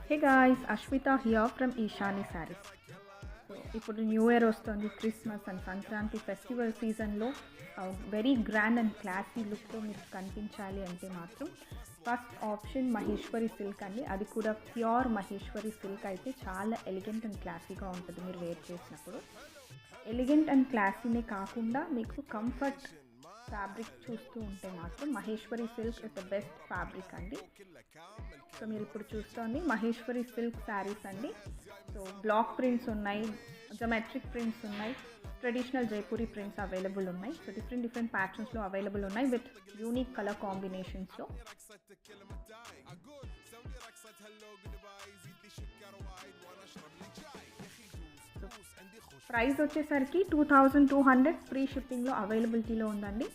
Hey guys, Ashwita here from Ishani Sarees. So ఇప్పుడు new year వస్తుంది, Christmas and Sankranti festival సీజన్లో very grand and classy లుక్తో మీకు కనిపించాలి అంటే మాత్రం ఫస్ట్ ఆప్షన్ మహేశ్వరి సిల్క్ అండి. అది కూడా ప్యూర్ మహేశ్వరి సిల్క్ అయితే చాలా ఎలిగెంట్ అండ్ క్లాసీగా ఉంటుంది. మీరు వేర్ చేసినప్పుడు ఎలిగెంట్ అండ్ క్లాసీనే కాకుండా మీకు కంఫర్ట్ ఫ్యాబ్రిక్ చూస్తూ ఉంటే మాత్రం Maheshwari silk is the best fabric అండి. సో మీరు ఇప్పుడు చూస్తోంది మహేశ్వరి సిల్క్ శారీస్ అండి. సో బ్లాక్ ప్రింట్స్ ఉన్నాయి, జోమెట్రిక్ ప్రింట్స్ ఉన్నాయి, ట్రెడిషనల్ జైపూరి ప్రింట్స్ అవైలబుల్ ఉన్నాయి. సో డిఫరెంట్ ప్యాటర్న్స్లో అవైలబుల్ ఉన్నాయి విత్ యూనిక్ కలర్ కాంబినేషన్స్లో. ప్రైస్ వచ్చేసరికి 2200 ఫ్రీ షిప్పింగ్లో అవైలబిలిటీలో ఉందండి.